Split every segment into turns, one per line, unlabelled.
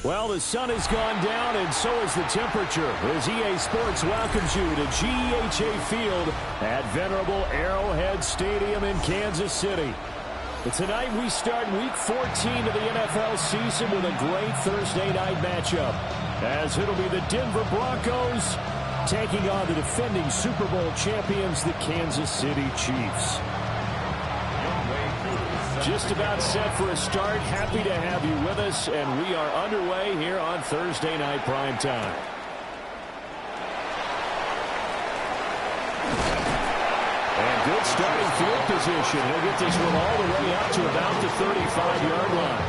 Well, the sun has gone down, and so has the temperature, as EA Sports welcomes you to GEHA Field at venerable Arrowhead Stadium in Kansas City. But tonight we start Week 14 of the NFL season with a great Thursday night matchup, as it'll be the Denver Broncos taking on the defending Super Bowl champions, the Kansas City Chiefs. Just about set for a start. Happy to have you with us, and we are underway here on Thursday Night Primetime. And good starting field position. He'll get this one all the way out to about the 35-yard line.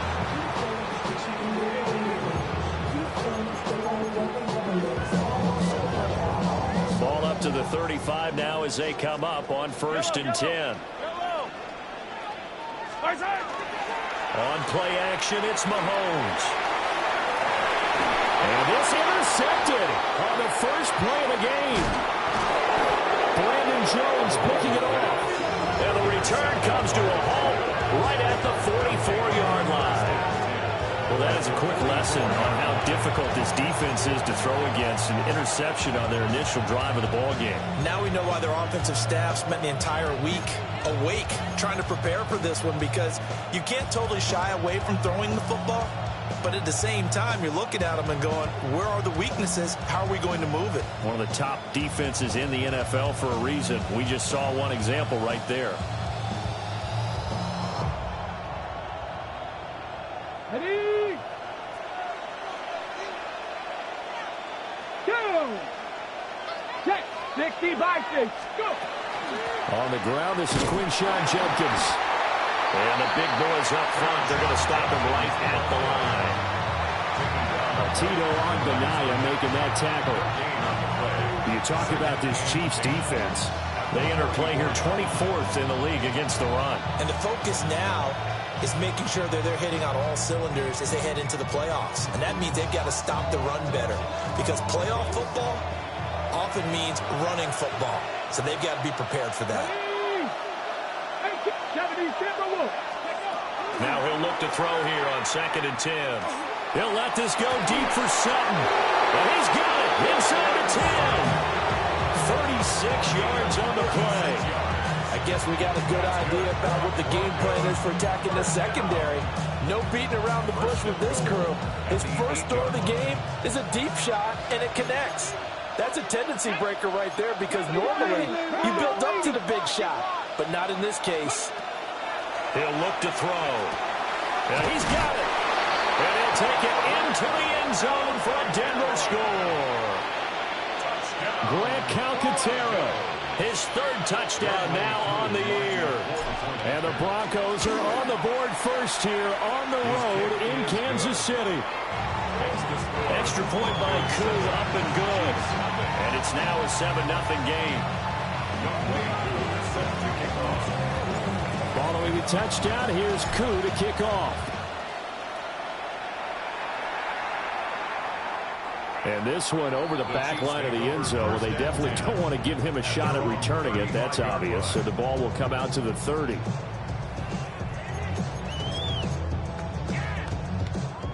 Ball up to the 35 now as they come up on 1st and 10. On play action, it's Mahomes. And it's intercepted on the first play of the game. Brandon Jones picking it off. And the return comes to a halt right at the 44-yard line. Well, that is a quick lesson on how difficult this defense is to throw against. An interception on their initial drive of the ball game.
Now we know why their offensive staff spent the entire week awake trying to prepare for this one, because you can't totally shy away from throwing the football, but at the same time you're looking at them and going, where are the weaknesses? How are we going to move it?
One of the top defenses in the NFL for a reason. We just saw one example right there.
Ready? Go! Check! 60 by 6. Go!
On the ground, this is Quinshon Judkins. And the big boys up front, they're going to stop him right at the line. Tito Agbanaya making that tackle. You talk about this Chiefs defense. They enter play here 24th in the league against the run.
And the focus now is making sure that they're hitting on all cylinders as they head into the playoffs. And that means they've got to stop the run better, because playoff football often means running football. So they've got to be prepared for that.
Now he'll look to throw here on 2nd and 10. He'll let this go deep for Sutton. And he's got it inside the 10. 36 yards on the play.
I guess we got a good idea about what the game plan is for attacking the secondary. No beating around the bush with this crew. His first throw of the game is a deep shot, and it connects. That's a tendency breaker right there, because normally you build up to the big shot, but not in this case.
He'll look to throw. And he's got it. And he'll take it into the end zone for a Denver score. Grant Calcaterra, his 3rd touchdown now on the year. And the Broncos are on the board first here on the road in Kansas City. Extra point by Koo, up and good. And it's now a 7-0 game. Following the touchdown, here's Koo to kick off. And this one over the back line of the end zone. Well, they definitely don't want to give him a shot at returning it. That's obvious. So the ball will come out to the 30.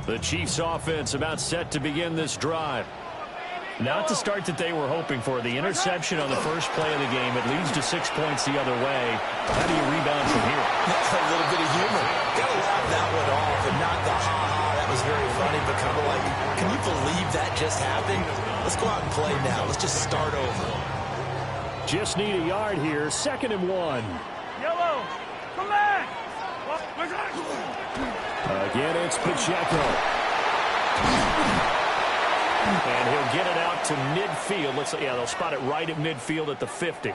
The Chiefs offense about set to begin this drive. Not the start that they were hoping for. The interception on the first play of the game. It leads to 6 points the other way. How do you rebound from here?
That's a little bit of humor. Got to laugh that one off and not the ha-ha. That was very funny, but kind of like, can you believe that just happened? Let's go out and play now. Let's just start over.
Just need a yard here. 2nd and 1.
Yellow, come back!
Again, it's Pacheco. And he'll get it out to midfield. They'll spot it right at midfield at the 50.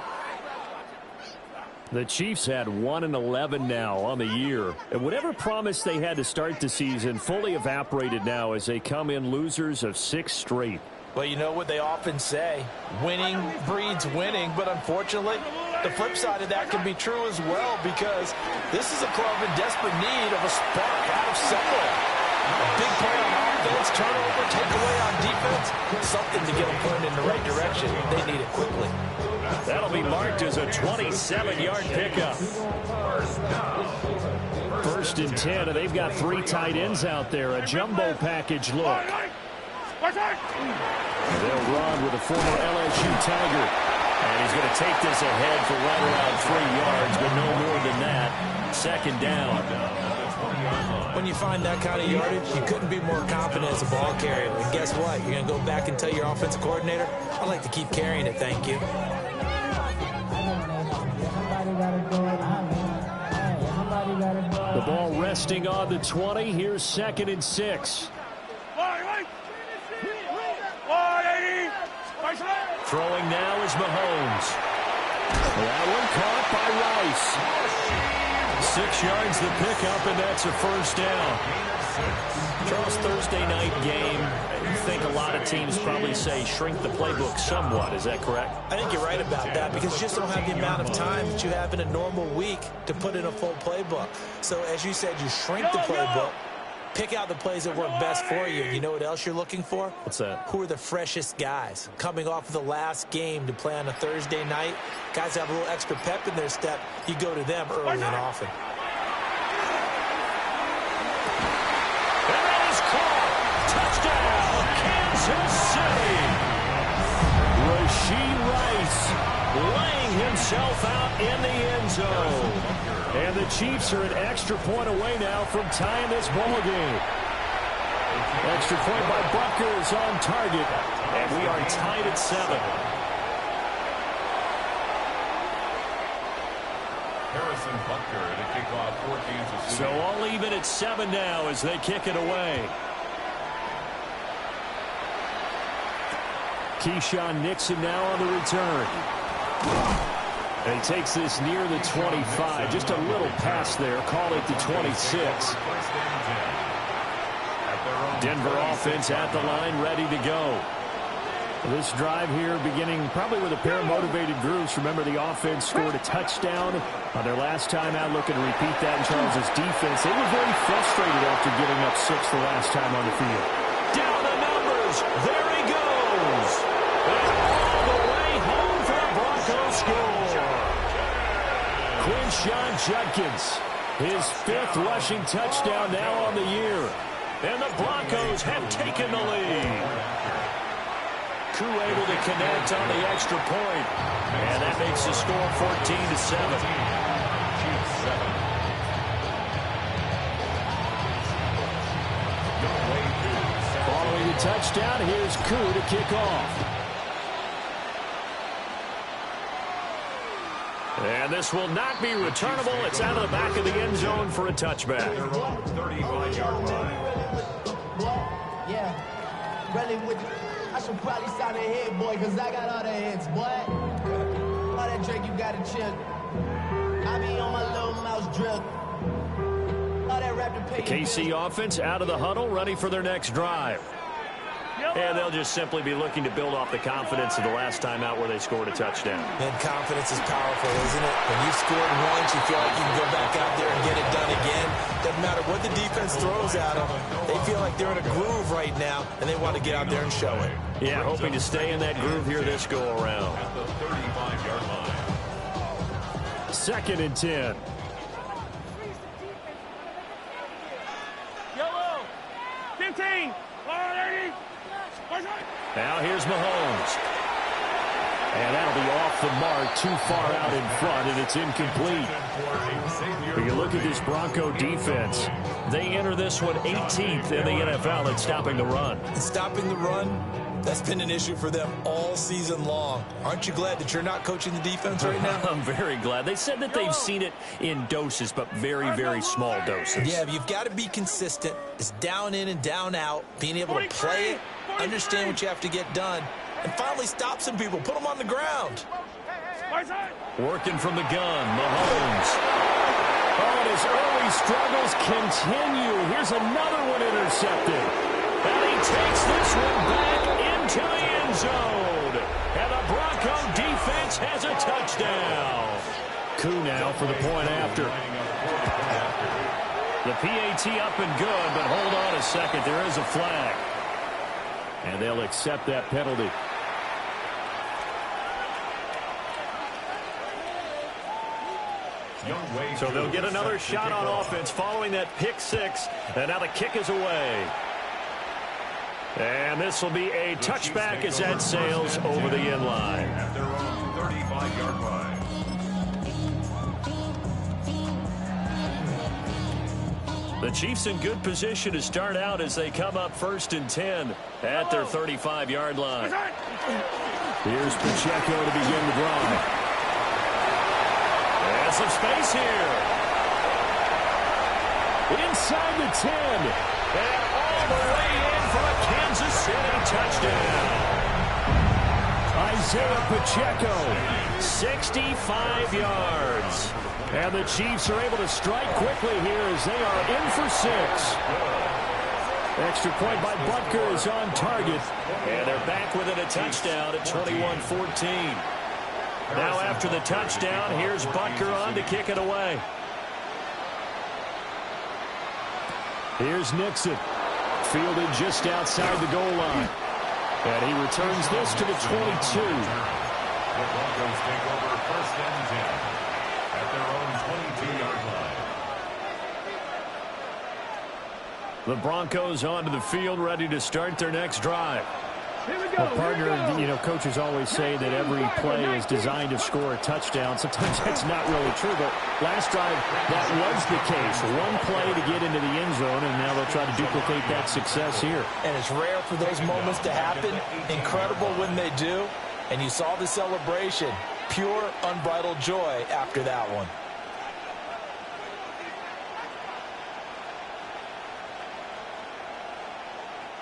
The Chiefs had 1-11 now on the year. And whatever promise they had to start the season fully evaporated now as they come in losers of 6 straight.
Well, you know what they often say, winning breeds winning, but unfortunately, the flip side of that can be true as well, because this is a club in desperate need of a spark out of somewhere. A big play on offense, turnover, takeaway on defense, something to get them pointed in the right direction. They need it quickly.
That'll be marked as a 27-yard pickup. 1st 1st and 10, and they've got 3 tight ends out there. A jumbo package look. They'll run with a former LSU Tiger. And he's going to take this ahead for right around 3 yards, but no more than that. 2nd down.
When you find that kind of yardage, you couldn't be more confident as a ball carrier. And guess what? You're going to go back and tell your offensive coordinator, I'd like to keep carrying it, thank you.
The ball resting on the 20. Here's 2nd and 6. Throwing now is Mahomes. That one caught by Rice. 6 yards the pickup, and that's a 1st down.
Charles, Thursday night game, I think a lot of teams probably say shrink the playbook somewhat. Is that correct? I think you're right about that because you just don't have the amount of time that you have in a normal week to put in a full playbook. So, as you said, you shrink the playbook. Pick out the plays that work best for you. You know what else you're looking for?
What's that?
Who are the freshest guys? Coming off of the last game to play on a Thursday night, guys have a little extra pep in their step. You go to them early and often.
And that is caught. Touchdown, Kansas City. Rashee Rice laying himself out in the end zone. And the Chiefs are an extra point away now from tying this ball game. Extra point by Butker is on target. And we are tied at 7.
Harrison Butker to kick off for Kansas City.
So all even at 7 now as they kick it away. Keyshawn Nixon now on the return. And he takes this near the 25. Just a little pass there. Call it the 26. Denver offense at the line, ready to go. This drive here beginning probably with a pair of motivated groups. Remember, the offense scored a touchdown on their last time out. Looking to repeat that in Charles' defense. They were very frustrated after giving up 6 the last time on the field. Down the numbers. There he goes. And all the way home for the Broncos score. Quinshon Judkins, his 5th rushing touchdown now on the year. And the Broncos have taken the lead. Koo able to connect on the extra point. And that makes the score 14-7. Following the touchdown, here's Koo to kick off. And this will not be returnable. It's out of the back of the end zone for a touchback.
Their own 35-yard line.
Yeah, really with I should probably sign a hit, boy, because I got all the hits, boy. All that drink, you got to chill. I be on my little mouse drill. All that rap to pay.
The KC offense out of the huddle, ready for their next drive. And they'll just simply be looking to build off the confidence of the last time out where they scored a touchdown.
And confidence is powerful, isn't it? When you scored once, you feel like you can go back out there and get it done again. Doesn't matter what the defense throws at them. They feel like they're in a groove right now, and they want to get out there and show it.
Yeah, hoping to stay in that groove here this go-around.
At the 35-yard line.
2nd and 10.
Yellow. 15. 30.
Now here's Mahomes. And that'll be off the mark, too far out in front, and it's incomplete. When you look at this Bronco defense, they enter this one 18th in the NFL at stopping the run.
And stopping the run, that's been an issue for them all season long. Aren't you glad that you're not coaching the defense right now?
I'm very glad. They said that they've seen it in doses, but very, very small doses.
Yeah, but you've got to be consistent. It's down in and down out, being able to play it, understand what you have to get done, and finally stop some people, put them on the ground.
Working from the gun, Mahomes. Oh, and his early struggles continue. Here's another one intercepted. And he takes this one back into the end zone. And the Bronco defense has a touchdown. Koo now for the point after. The PAT up and good, but hold on a second. There is a flag. And they'll accept that penalty. So they'll get another shot on offense following that pick six. And now the kick is away. And this will be a touchback as that sails over the end line.
At their own 35-yard line.
The Chiefs in good position to start out as they come up 1st and 10 at their 35-yard line.
Here's Pacheco to begin the drive.
And some space here.
Inside the 10.
And all the way in for a Kansas City touchdown.
Isaiah Pacheco.
65 yards. And the Chiefs are able to strike quickly here as they are in for 6. Extra point by Butker is on target. And they're back within a touchdown at 21-14. Now after the touchdown, here's Butker on to kick it away.
Here's Nixon. Fielded just outside the goal line. And he returns this to the 22.
The Broncos take over 1st and 10 at their own 22-yard line.
The Broncos onto the field, ready to start their next drive.
Well, partner, coaches always say that every play is designed to score a touchdown. Sometimes that's not really true, but last drive, that was the case. One play to get into the end zone, and now they'll try to duplicate that success here.
And it's rare for those moments to happen. Incredible when they do. And you saw the celebration. Pure, unbridled joy after that one.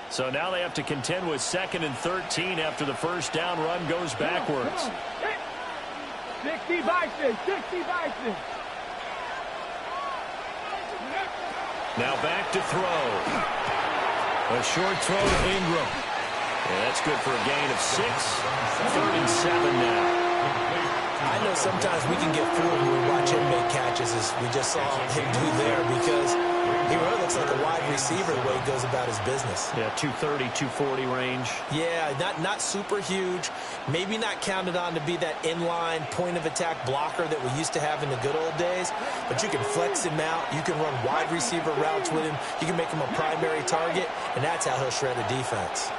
So now they have to contend with 2nd and 13 after the first down run goes backwards.
60 Bison, 60 Bison.
Now back to throw. A short throw to Ingram. Yeah, that's good for a gain of 6. 3rd and 7 now.
I know sometimes we can get fooled when we watch him make catches, as we just saw him do there, because he really looks like a wide receiver the way he goes about his business.
Yeah, 230, 240 range.
Yeah, not super huge. Maybe not counted on to be that inline point-of-attack blocker that we used to have in the good old days. But you can flex him out. You can run wide receiver routes with him. You can make him a primary target, and that's how he'll shred a defense.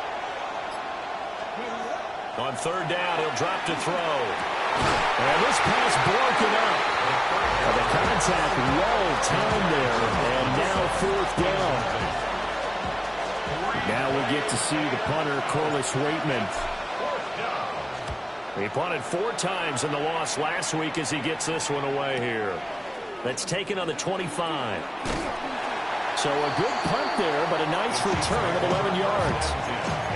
On 3rd down, he'll drop to throw. And this pass broken up. The contact well timed there, and now 4th down.
Now we get to see the punter, Corliss Waitman.
He punted 4 times in the loss last week as he gets this one away here. That's taken on the 25.
So a good punt there, but a nice return of 11 yards.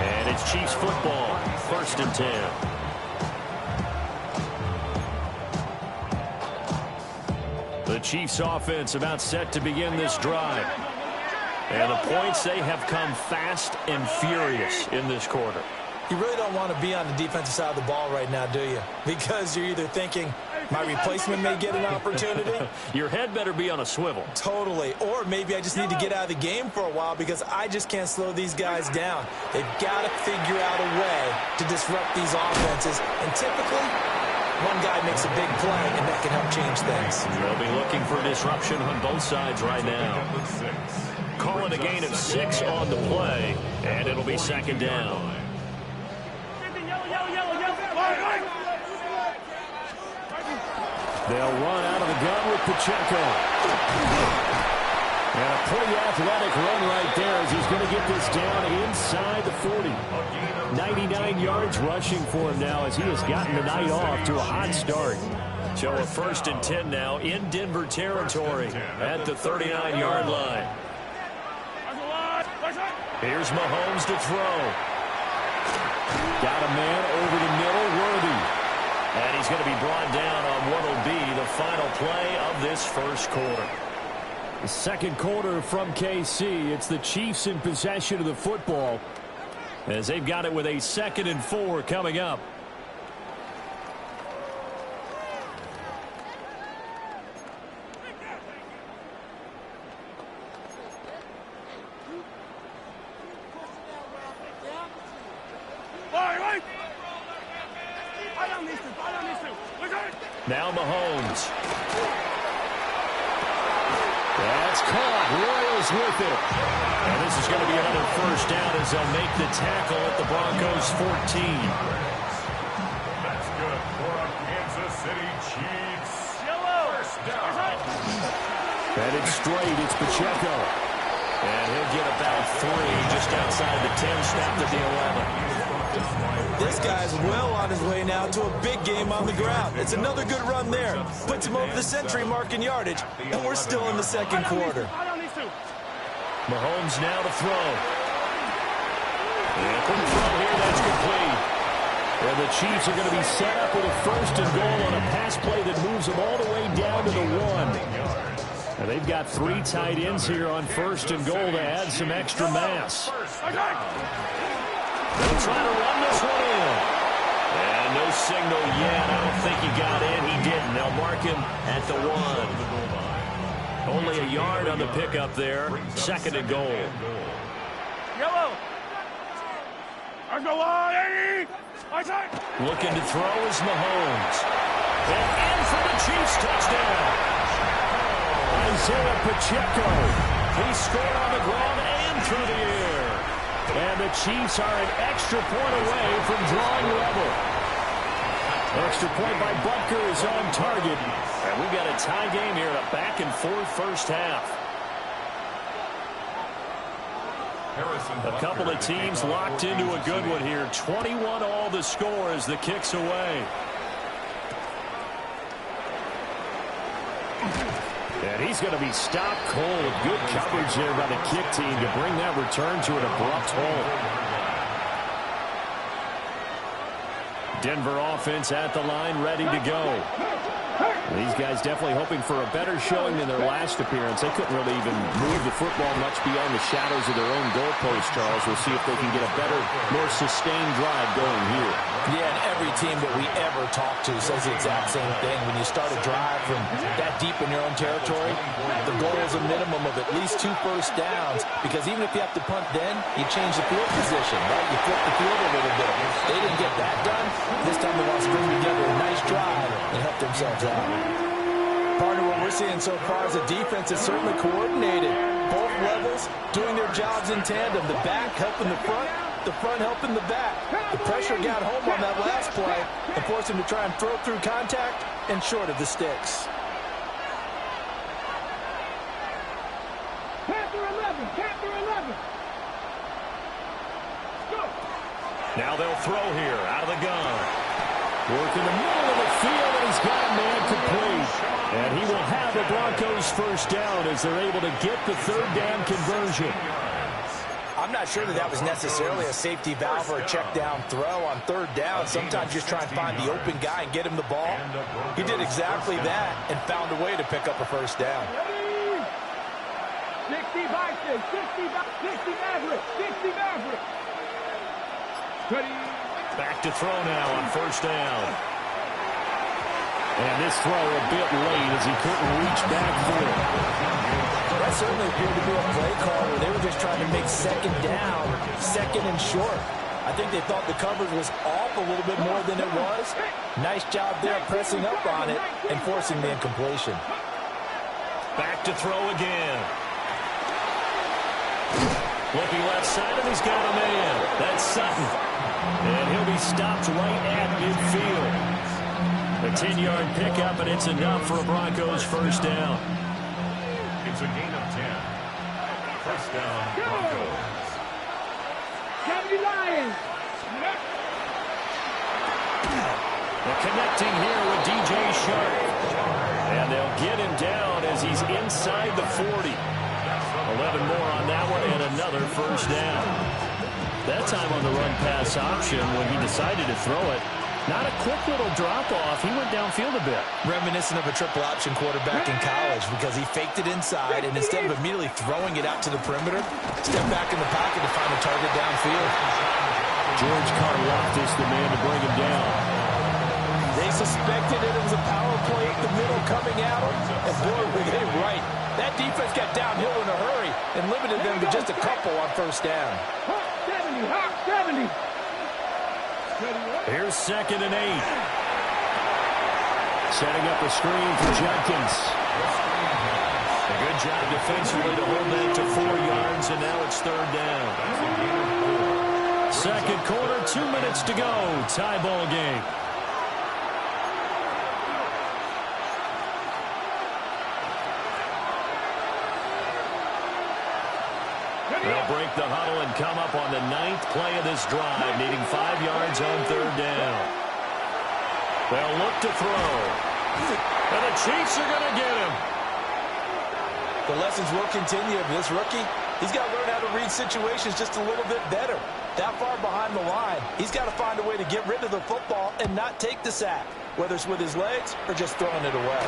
And it's Chiefs football, 1st and 10. The Chiefs offense about set to begin this drive. And the points, they have come fast and furious in this quarter.
You really don't want to be on the defensive side of the ball right now, do you? Because you're either thinking, my replacement may get an opportunity.
Your head better be on a swivel.
Totally. Or maybe I just need to get out of the game for a while because I just can't slow these guys down. They've got to figure out a way to disrupt these offenses. And typically, one guy makes a big play, and that can help change things.
They'll be looking for disruption on both sides right now. Call it a gain of 6 on the play, and it'll be 2nd down.
They'll run out of the gun with Pacheco. And a pretty athletic run right there as he's going to get this down inside the 40. 99 yards rushing for him now as he has gotten the night off to a hot start.
So a 1st and 10 now in Denver territory at the 39-yard line. Here's Mahomes to throw.
Got a man over the middle, Worthy.
And he's going to be brought down on what will be the final play of this first quarter.
The second quarter from KC. It's the Chiefs in possession of the football
as they've got it with a 2nd and 4 coming up. Now Mahomes.
That's caught. Royals with it. And this is going to be another first down as they'll make the tackle at the Broncos 14.
That's good for a Kansas City Chiefs. First down.
Headed straight, it's Pacheco. And he'll get about 3 just outside the 10, snapped at the 11.
This guy's well on his way now to a big game on the ground. It's another good run there. Puts him over the century mark in yardage, and we're still in the second quarter.
Mahomes now to throw. And quick throw here, that's complete. And the Chiefs are going to be set up with a first and goal on a pass play that moves them all the way down to the 1. Now they've got 3 tight ends here on first and goal to add some extra mass. They'll try to run this one in. And no signal yet. I don't think he got in. He didn't. They'll mark him at the 1. Only a yard on the pickup there. Second and goal.
Yellow.
Looking to throw is Mahomes. And in for the Chiefs touchdown. Isaiah Pacheco. He scored on the ground and through the air. And the Chiefs are an extra point away from drawing level. Extra point by Butker is on target. And we've got a tie game here in a back-and-forth first half. A couple of teams locked into a good one here. 21-all the score as the kick's away. And he's going to be stopped cold. Good coverage there by the kick team to bring that return to an abrupt halt. Denver offense at the line, ready to go. These guys definitely hoping for a better showing than their last appearance. They couldn't really even move the football much beyond the shadows of their own goalpost, Charles. We'll see if they can get a better, more sustained drive going here.
Yeah, and every team that we ever talk to says the exact same thing. When you start a drive from that deep in your own territory, the goal is a minimum of at least 2 first downs, because even if you have to punt then, you change the field position, right? You flip the field a little bit. They didn't get that done. This time they want to string together a nice drive and help themselves out. Partner, what we're seeing so far is the defense is certainly coordinated. Both levels doing their jobs in tandem. The back helping the front helping the back. The pressure got home on that last play and forced him to try and throw through contact and short of the sticks.
Now they'll throw here out of the gun. Work in the middle of the field, and he's got a man complete. And he will have the Broncos first down as they're able to get the third down conversion.
I'm not sure that was necessarily a safety valve or a check down throw on third down. Sometimes you just try and find the open guy and get him the ball. He did exactly that and found a way to pick up a first down.
60 Maverick.
Back to throw now on first down. And this throw a bit late as he couldn't reach back for it.
That certainly appeared to be a play call where they were just trying to make second down, second and short. I think they thought the coverage was off a little bit more than it was. Nice job there pressing up on it and forcing the incompletion.
Back to throw again. Looking left side, and he's got a man. That's Sutton. And he'll be stopped right at midfield. A 10-yard pickup, and it's enough for a Broncos first down.
It's a gain of 10. First down, Broncos.
They're connecting here with DJ Shark. And they'll get him down as he's inside the 40. 11 more on that one, and another first down. That time on the run-pass option when he decided to throw it. Not a quick little drop-off. He went downfield a bit.
Reminiscent of a triple option quarterback in college because he faked it inside, and instead of immediately throwing it out to the perimeter, stepped back in the pocket to find a target downfield.
George Karlaftis, the man to bring him down.
They suspected it was a power play at the middle coming at him, and boy, were they right. That defense got downhill in a hurry and limited them to just a couple on first down.
70.
Here's 2nd and 8. Setting up a screen for Jenkins.
Good job defensively to hold that to 4 yards, and now it's third down. Second quarter, 2 minutes to go. Tie ball game. They'll break the huddle and come up on the 9th play of this drive, needing 5 yards on third down. They'll look to throw. And the Chiefs are going to get him.
The lessons will continue of this rookie. He's got to learn how to read situations just a little bit better. That far behind the line, he's got to find a way to get rid of the football and not take the sack, whether it's with his legs or just throwing it away.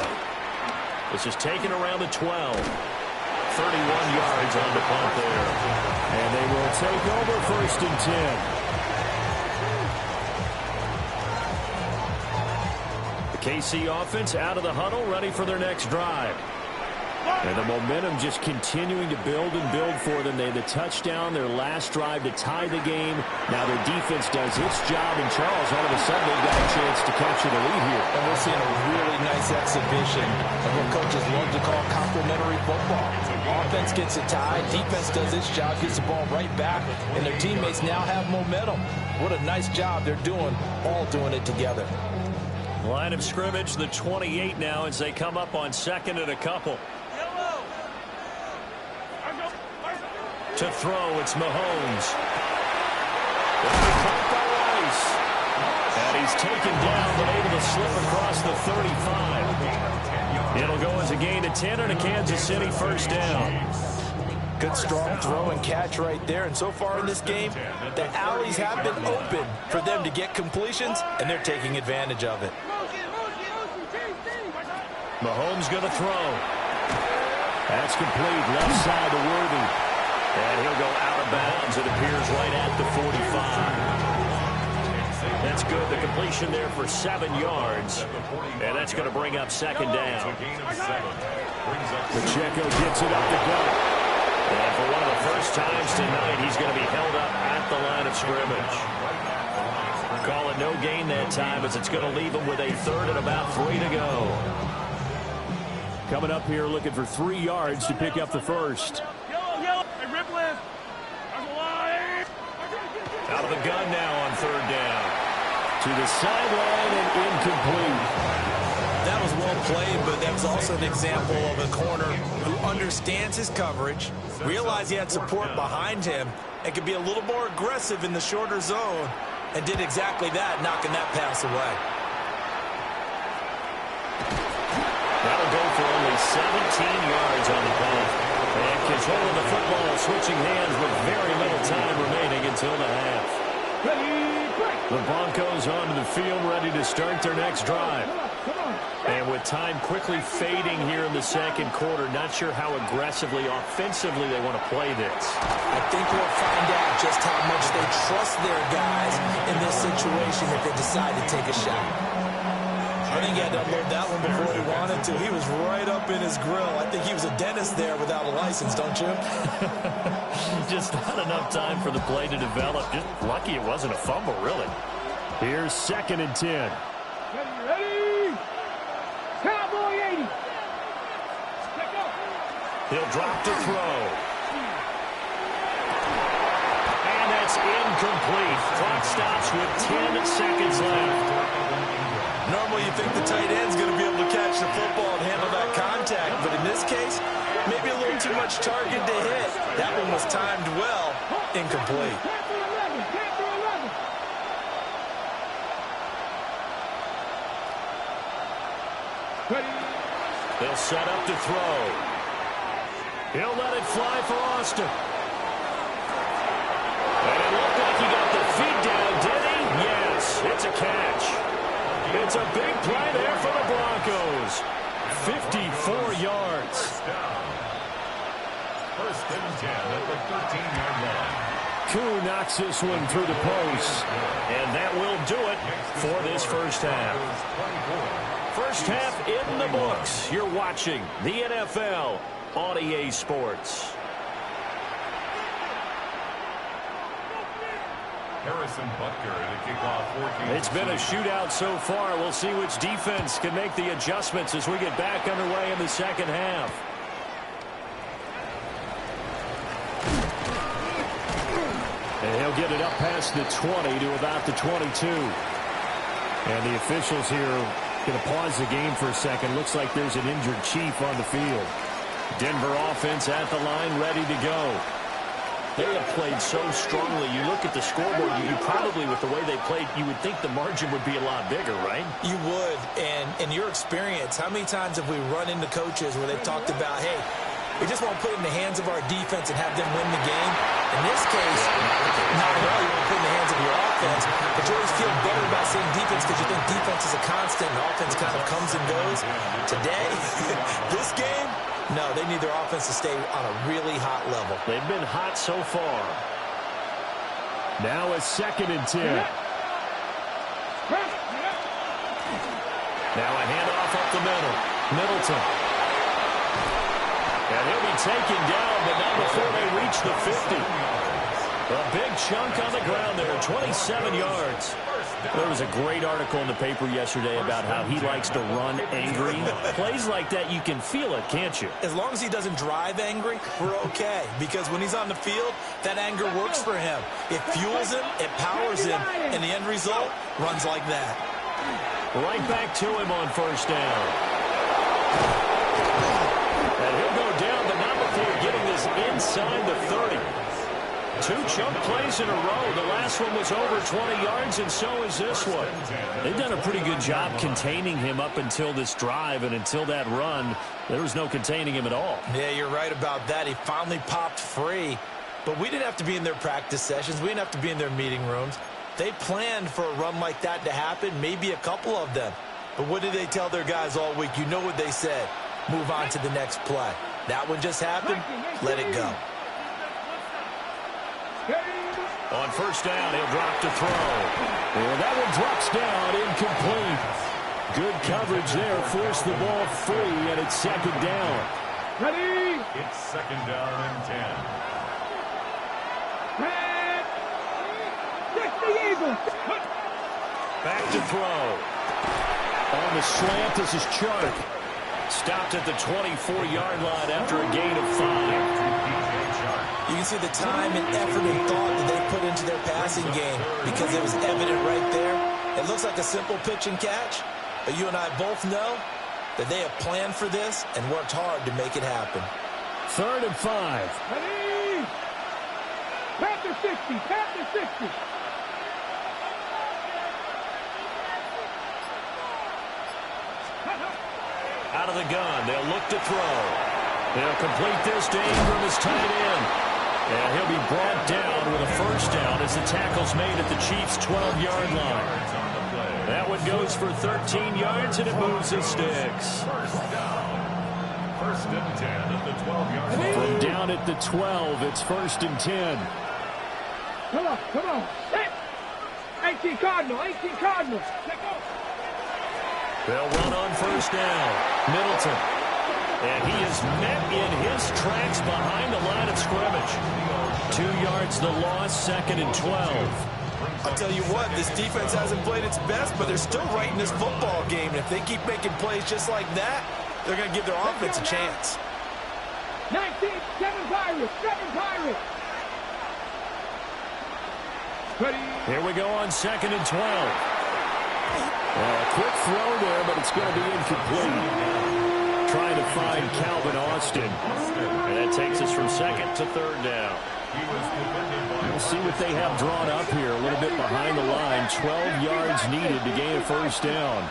This is taken around the 12. 31 yards on the punt there.
And they will take over first and 10. The KC offense out of the huddle, ready for their next drive. And the momentum just continuing to build and build for them. They had the touchdown, their last drive to tie the game. Now their defense does its job, and Charles, all of a sudden, they've got a chance to capture the lead here.
And we're seeing a really nice exhibition of what coaches love to call complementary football. Offense gets it tied, defense does its job, gets the ball right back, and their teammates now have momentum. What a nice job they're doing, all doing it together.
Line of scrimmage, the 28 now, as they come up on second and a couple. To throw, it's Mahomes. Caught by Rice. And he's taken down, but able to slip across the 35. It'll go as a gain of 10 and a Kansas City first down.
Good strong throw and catch right there. And so far in this game, the alleys have been open for them to get completions, and they're taking advantage of it.
Mahomes going to throw.
That's complete. Left side to Worthy.
And he'll go out of bounds. It appears right at the 45. That's good. The completion there for 7 yards. And that's going to bring up second down.
Pacheco gets it up the gut.
And for one of the first times tonight, he's going to be held up at the line of scrimmage. Call it no gain that time, as it's going to leave him with a third and about 3 to go.
Coming up here looking for 3 yards to pick up the first.
Out of the gun now on third down.
To the sideline and incomplete.
That was well played, but that was also an example of a corner who understands his coverage, realized he had support behind him, and could be a little more aggressive in the shorter zone, and did exactly that, knocking that pass away.
That'll go for only 17 yards on the punt. And controlling the football, switching hands with very little time remaining until the half. The Broncos onto the field, ready to start their next drive. And with time quickly fading here in the second quarter, not sure how aggressively, offensively they want to play this.
I think we'll find out just how much they trust their guys in this situation if they decide to take a shot.
I think he had to unload that one before he wanted to. He was right up in his grill. I think he was a dentist there without a license, don't you?
Just not enough time for the play to develop. Just lucky it wasn't a fumble, really.
Here's second and 10.
Ready? Cowboy 80.
He'll drop to throw. And that's incomplete. Clock stops with 10 seconds left.
Normally you think the tight end's going to be able to catch the football and handle that contact, but in this case, maybe a little too much target to hit. That one was timed well, incomplete.
They'll set up to throw. He'll let it fly for Austin. And it looked like he got the feet down, did he? Yes, it's a catch. It's a big play there for the Broncos. 54 yards.
First and 10 at the 13-yard line.
Koo knocks this one through the post.
And that will do it for this first half. First half in the books. You're watching the NFL on EA Sports.
Harrison Butker to kick off 14.
It's been a shootout so far. We'll see which defense can make the adjustments as we get back underway in the second half.
And he'll get it up past the 20 to about the 22. And the officials here going to pause the game for a second. Looks like there's an injured Chief on the field. Denver offense at the line, ready to go.
They have played so strongly. You look at the scoreboard, you probably, with the way they played, you would think the margin would be a lot bigger, right?
You would. And in your experience, how many times have we run into coaches where they've talked about, hey, we just want to put it in the hands of our defense and have them win the game? In this case, not at all. You want to put it in the hands of your offense, but you always feel better about saying defense because you think defense is a constant and offense kind of comes and goes. Today, this game, no, they need their offense to stay on a really hot level.
They've been hot so far.
Now a 2nd and 10.
Now a handoff up the middle. Middleton. And he'll be taken down, but not before they reach the 50. A big chunk on the ground there, 27 yards.
There was a great article in the paper yesterday about how he likes to run angry. Plays like that, you can feel it, can't you?
As long as he doesn't drive angry, we're okay. Because when he's on the field, that anger works for him. It fuels him, it powers him, and the end result runs like that.
Right back to him on 1st down. And he'll go down, but not before getting this inside the 30. 2 chunk plays in a row. The last one was over 20 yards, and so is this one.
They've done a pretty good job containing him up until this drive, and until that run, there was no containing him at all.
Yeah, you're right about that. He finally popped free. But we didn't have to be in their practice sessions. We didn't have to be in their meeting rooms. They planned for a run like that to happen, maybe a couple of them. But what did they tell their guys all week? You know what they said. Move on to the next play. That one just happened. Let it go.
On 1st down, he'll drop to throw.
Well, that one drops down, incomplete. Good coverage there, forced the ball free, and it's 2nd down.
Ready?
It's 2nd down and 10.
Back to throw.
On the slant, this is Chark.
Stopped at the 24-yard line after a gain of 5.
You can see the time and effort and thought that they put into their passing game because it was evident right there. It looks like a simple pitch and catch, but you and I both know that they have planned for this and worked hard to make it happen.
3rd and 5.
Ready? Panther 60, Panther 60.
Out of the gun, they'll look to throw. They'll complete this to Ingram as tight end. And he'll be brought down with a 1st down as the tackle's made at the Chiefs' 12-yard line. That one goes for 13 yards, and it moves the sticks.
1st and 10 at the 12-yard line.
From down at the 12, it's 1st and 10.
Come on, come on. 18 Cardinal, 18 Cardinal. Let go.
They'll run on 1st down. Middleton. And he is met in his tracks behind the line of scrimmage. 2 yards the loss, 2nd and 12.
I'll tell you what, this defense hasn't played its best, but they're still right in this football game. And if they keep making plays just like that, they're going to give their offense a chance.
19, 7 Pirates, 7 Pirates. Ready?
Here we go on 2nd and 12. A quick throw there, but it's going to be incomplete. Trying to find Calvin Austin.
And that takes us from 2nd to 3rd down.
We'll see what they have drawn up here. A little bit behind the line. 12 yards needed to gain a 1st down.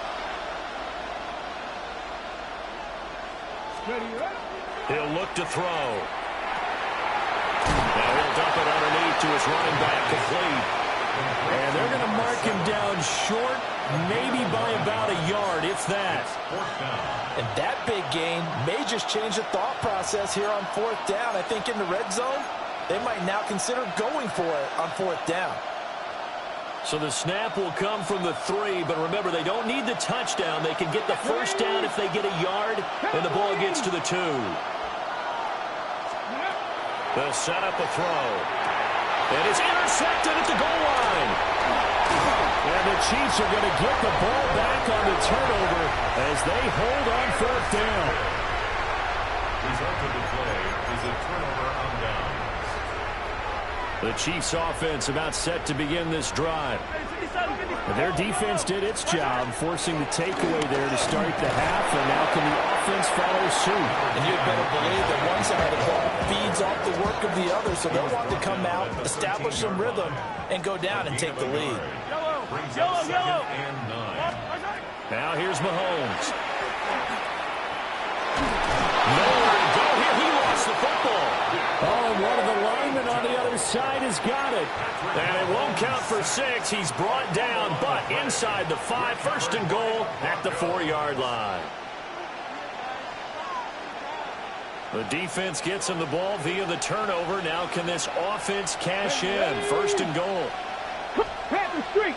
He'll look to throw. Now he'll dump it underneath to his running back, complete.
And they're going to mark him down short, maybe by about a yard, if that.
And that big gain may just change the thought process here on 4th down. I think in the red zone, they might now consider going for it on 4th down.
So the snap will come from the 3, but remember, they don't need the touchdown. They can get the 1st down if they get a yard, and the ball gets to the 2. They'll set up a throw. And it's intercepted at the goal line.
And the Chiefs are going to get the ball back on the turnover as they hold on 4th down.
Result of the play is a turnover on downs.
The Chiefs offense about set to begin this drive. And their defense did its job, forcing the takeaway there to start the half, and now can the offense follow suit?
And you'd better believe that one side of the ball feeds off the work of the other, so they'll want to come out, establish some rhythm, and go down and take the lead.
Yellow.
Now here's Mahomes. Nowhere to go here. He lost the football. Oh, and one of the linemen on the other side has got it. And it won't count for 6. He's brought down, but inside the 5. First and goal at the 4-yard line. The defense gets him the ball via the turnover. Now can this offense cash in? First and goal.
Panther Street.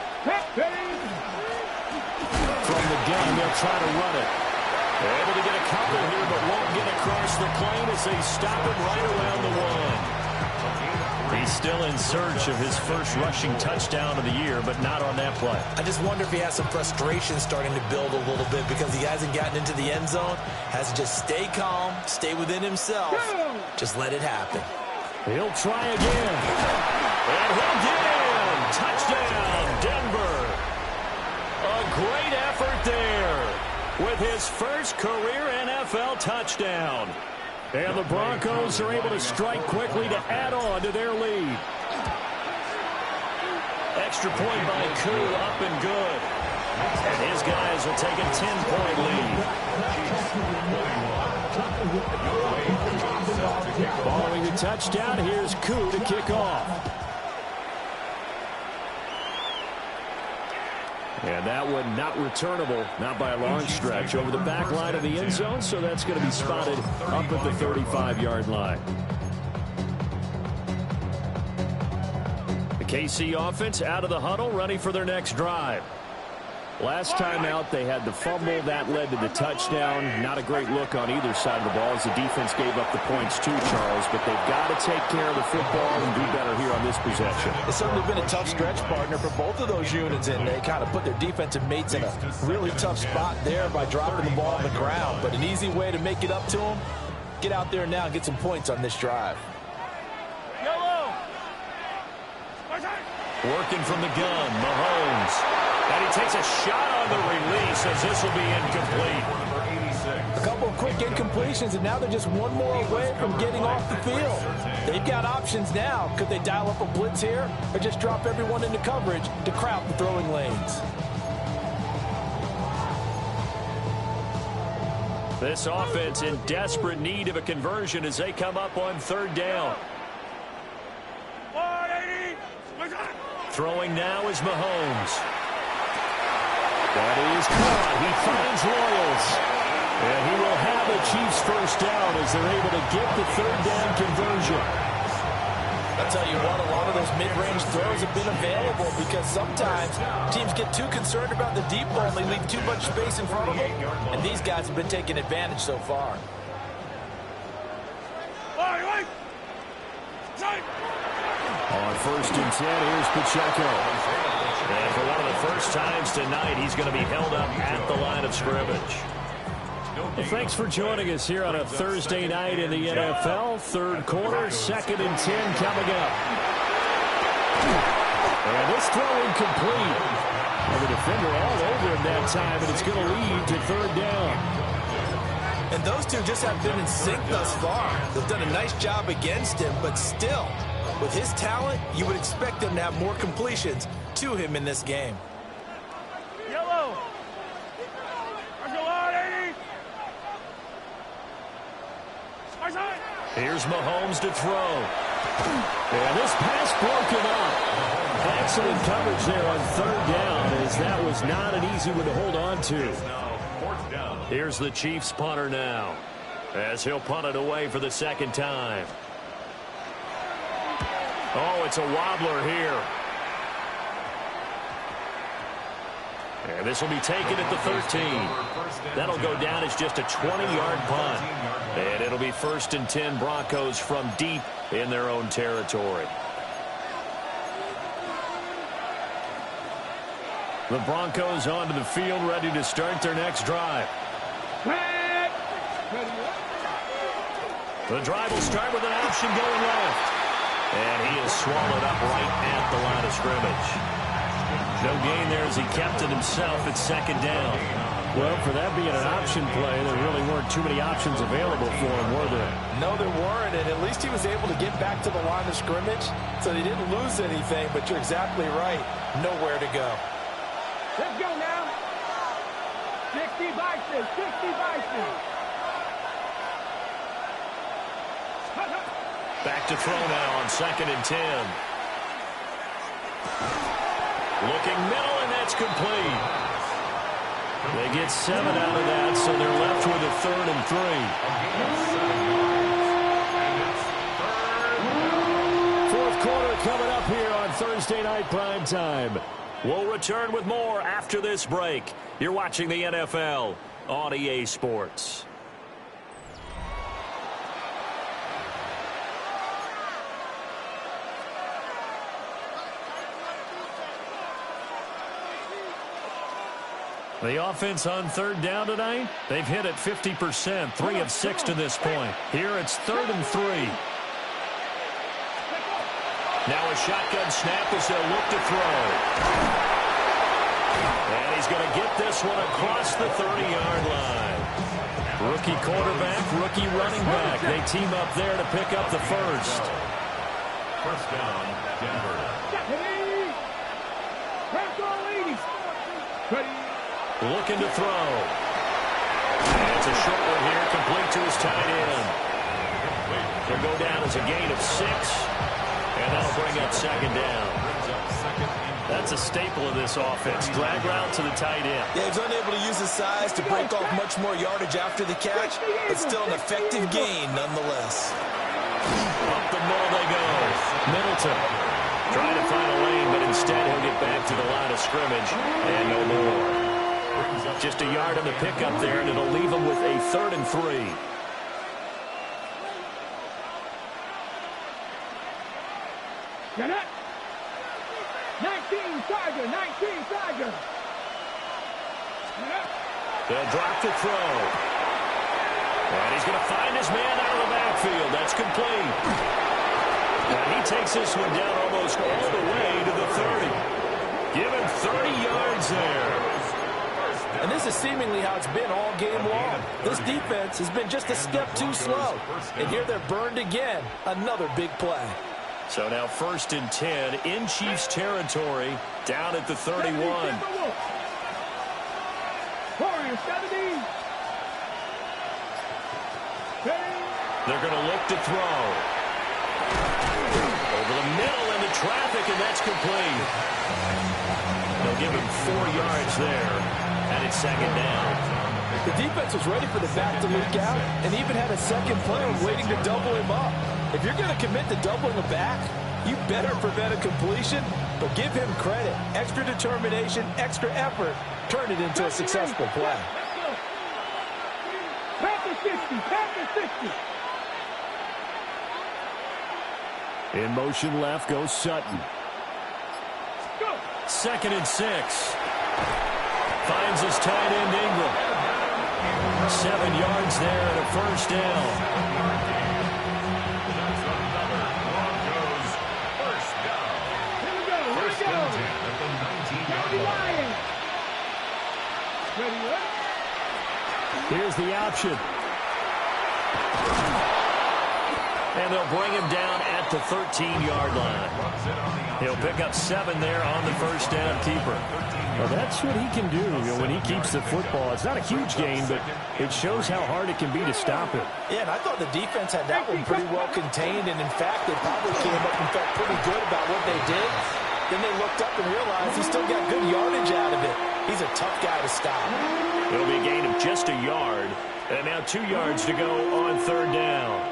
From the gun, they'll try to run it. They're able to get a couple here, but won't get across the plane as they stop him right around the 1. He's still in search of his first rushing touchdown of the year, but not on that play.
I just wonder if he has some frustration starting to build a little bit because he hasn't gotten into the end zone. Has to just stay calm, stay within himself. Just let it happen.
He'll try again. And he'll get in. Touchdown, Denver. A great effort there with his first career NFL touchdown. And the Broncos are able to strike quickly to add on to their lead. Extra point by Koo, up and good. And his guys will take a 10-point lead. Following the touchdown, here's Koo to kick off. And that one not returnable, not by a long stretch, over the back line of the end zone, so that's going to be spotted up at the 35-yard line. The KC offense out of the huddle, ready for their next drive. Last time out, they had the fumble. That led to the touchdown. Not a great look on either side of the ball as the defense gave up the points too, Charles. But they've got to take care of the football and do better here on this possession.
It's certainly been a tough stretch, partner, for both of those units, and they kind of put their defensive mates in a really tough spot there by dropping the ball on the ground. But an easy way to make it up to them, get out there now and get some points on this drive.
Working from the gun, Mahomes. And he takes a shot on the release as this will be incomplete.
A couple of quick incompletions, and now they're just one more away from getting off the field. They've got options now. Could they dial up a blitz here or just drop everyone into coverage to crowd the throwing lanes?
This offense in desperate need of a conversion as they come up on third down. Throwing now is Mahomes. That is caught. He finds Royals. And he will have the Chiefs first down as they're able to get the third down conversion.
I'll tell you what, a lot of those mid-range throws have been available because sometimes teams get too concerned about the deep ball and they leave too much space in front of them. And these guys have been taking advantage so far.
On first and 10, here's Pacheco. And for one of the first times tonight, he's going to be held up at the line of scrimmage. Well, thanks for joining us here on a Thursday night in the NFL. Third quarter, 2nd and 10 coming up. And this throw incomplete. And the defender all over him that time, and it's going to lead to third down.
And those two just have been in sync thus far. They've done a nice job against him, but still, with his talent, you would expect him to have more completions to him in this game.
Yellow.
Here's Mahomes to throw. And this pass broken up. Excellent coverage there on third down, as that was not an easy one to hold on to. Here's the Chiefs punter now, as he'll punt it away for the second time. Oh, it's a wobbler here. And this will be taken at the 13. That'll go down as just a 20-yard punt. And it'll be 1st and 10 Broncos from deep in their own territory. The Broncos onto the field, ready to start their next drive. The drive will start with an option going left.
And he is swallowed up right at the line of scrimmage. No gain there as he kept it himself at second down.
Well, for that being an option play, there really weren't too many options available for him, were there?
No, there weren't, and at least he was able to get back to the line of scrimmage, so he didn't lose anything, but you're exactly right. Nowhere to go.
Let's go now. 60 Bison, 60 Bison.
Back to throw now on 2nd and 10. Looking middle, and that's complete. They get 7 out of that, so they're left with a 3rd and 3.
Fourth quarter coming up here on Thursday Night Prime Time.
We'll return with more after this break. You're watching the NFL on EA Sports. The offense on 3rd down tonight, they've hit it 50%, 3 of 6 to this point. Here it's 3rd and 3. Now a shotgun snap as they'll look to throw. And he's going to get this one across the 30-yard line. Rookie quarterback, rookie running back. They team up there to pick up the first.
First down, Denver.
Looking to throw. And it's a short one here, complete to his tight end. They'll go down as a gain of 6, and that'll bring up 2nd down. That's a staple of this offense. Drag route to the tight end.
Yeah, he's unable to use his size to break off much more yardage after the catch, but still an effective gain nonetheless.
Up the middle they go. Middleton trying to find a lane, but instead he'll get back to the line of scrimmage and no more. Just a yard on the pickup there, and it'll leave him with a 3rd and 3.
Get it. 19 Tiger, 19 Tiger.
They'll drop the throw. And he's going to find his man out of the backfield. That's complete. And he takes this one down almost all the way to the 30. Give him 30 yards there.
And this is seemingly how it's been all game long. This defense has been just a step too slow. And here they're burned again. Another big play.
So now 1st and 10 in Chiefs territory, down at the 31. They're going to look to throw. Over the middle into traffic, and that's complete. They'll give him 4 yards there. And it's 2nd down.
The defense was ready for the back to leak out and even had a second player waiting to double him up. If you're going to commit to doubling a back, you better prevent a completion, but give him credit. Extra determination, extra effort, turn it into a successful play.
Panther 60, Panther 60.
In motion left goes Sutton.
2nd and 6. Finds his tight end, Ingram. 7 yards there and a 1st down.
First and 10 at the 19-yard line.
Here's the option.
And they'll bring him down at the 13-yard line. He'll pick up 7 there on the 1st down keeper.
Well, that's what he can do, when he keeps the football. It's not a huge gain, but it shows how hard it can be to stop him.
Yeah, and I thought the defense had that one pretty well contained, and in fact, they probably came up and felt pretty good about what they did. Then they looked up and realized he still got good yardage out of it. He's a tough guy to stop.
It'll be a gain of just a yard, and now 2 yards to go on 3rd down.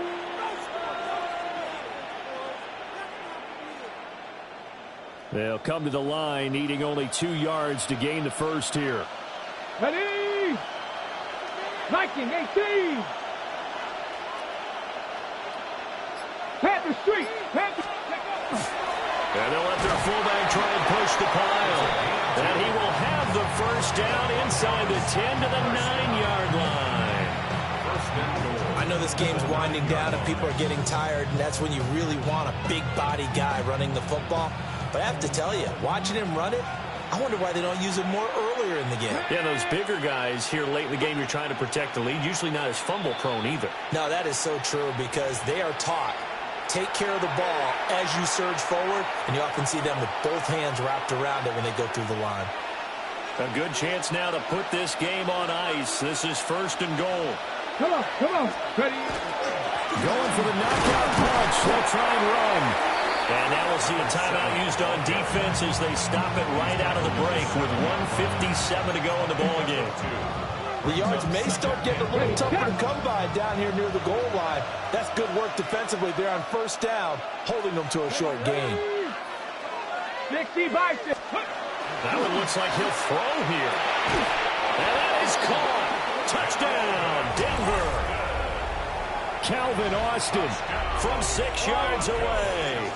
They'll come to the line, needing only 2 yards to gain the first here.
Ready? Viking 18. Panther Street. Panther.
And they'll let their fullback try and push the pile. And he will have the first down inside the 10 to the 9-yard line.
I know this game's winding down and people are getting tired, and that's when you really want a big body guy running the football. But I have to tell you, watching him run it, I wonder why they don't use him more earlier in the game.
Yeah, those bigger guys here late in the game, you're trying to protect the lead, usually not as fumble prone either.
No, that is so true because they are taught, take care of the ball as you surge forward, and you often see them with both hands wrapped around it when they go through the line.
A good chance now to put this game on ice. This is 1st and goal.
Come on. Ready?
Going for the knockout punch. They'll try and run. And now we'll see a timeout used on defense as they stop it right out of the break with 1:57 to go in the ball game.
The yards may start getting a little tougher to come by down here near the goal line. That's good work defensively there on 1st down, holding them to a short gain.
60 by 6.
That one looks like he'll throw here. And that is caught. Touchdown, Denver. Calvin Austin from 6 yards away.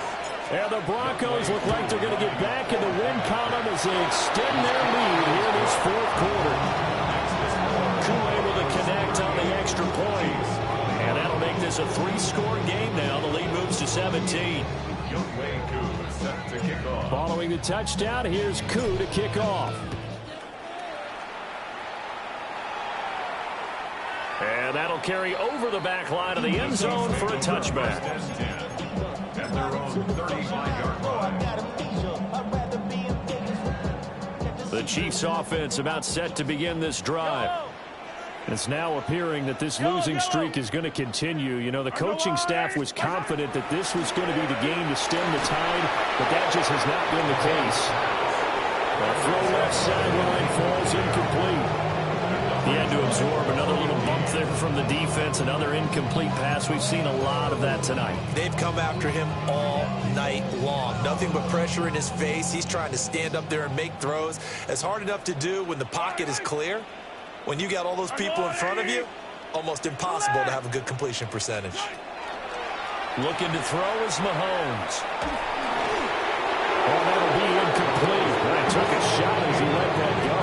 And the Broncos look like they're going to get back in the win column as they extend their lead here in this 4th quarter. Koo able to connect on the extra point. And that'll make this a 3-score game now. The lead moves to 17. Following the touchdown, here's Koo to kick off. And that'll carry over the back line of the end zone for a touchback.
At their own 35-yard line.
The Chiefs offense about set to begin this drive. It's now appearing that this losing streak is going to continue. You know, the coaching staff was confident that this was going to be the game to stem the tide, but that just has not been the case. A throw left sideline falls incomplete. He had to absorb another little bump there from the defense, another incomplete pass. We've seen a lot of that tonight.
They've come after him all night long. Nothing but pressure in his face. He's trying to stand up there and make throws. It's hard enough to do when the pocket is clear. When you got all those people in front of you, almost impossible to have a good completion percentage.
Looking to throw is Mahomes. Oh, that'll be incomplete. He took a shot as he let that go.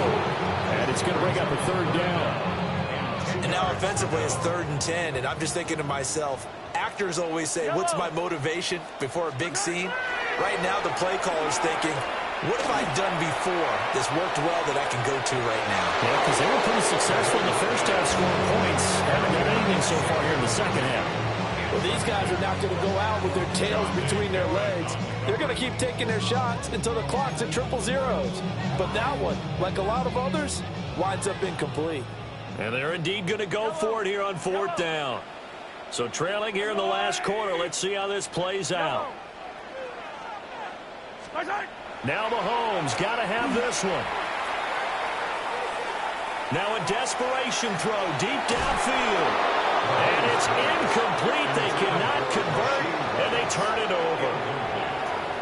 And it's going to bring up a 3rd down.
And now offensively it's 3rd and 10, and I'm just thinking to myself, actors always say, what's my motivation before a big scene? Right now the play caller's thinking, what have I done before that's worked well that I can go to right now?
Yeah, because they were pretty successful in the first half scoring points. Haven't done anything so far here in the second half.
Well, these guys are not going to go out with their tails between their legs. They're going to keep taking their shots until the clock's at 000. But that one, like a lot of others, winds up incomplete.
And they're indeed going to go for it here on 4th down. So trailing here in the last quarter, let's see how this plays out. Now Mahomes got to have this one. Now a desperation throw deep downfield. And it's incomplete. They cannot convert, and they turn it over.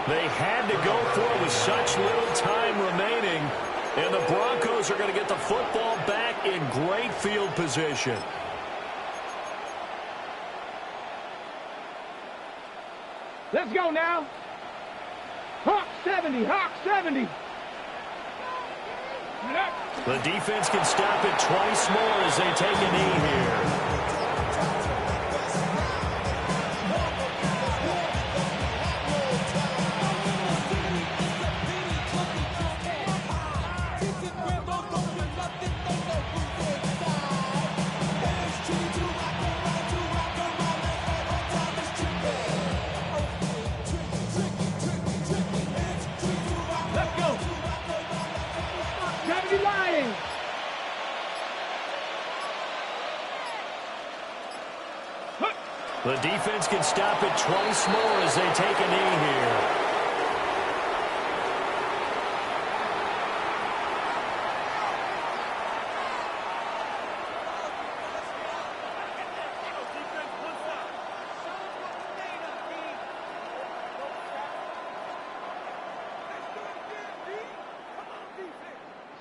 They had to go for it with such little time remaining. And the Broncos are going to get the football back in great field position.
Let's go now. Hawk 70, Hawk 70.
The defense can stop it twice more as they take a knee here. The defense can stop it twice more as they take a knee here.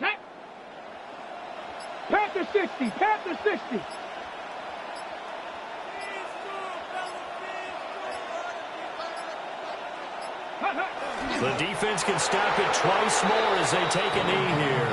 Set. Panther 60, Panther 60.
The defense can stop it twice more as they take a knee here.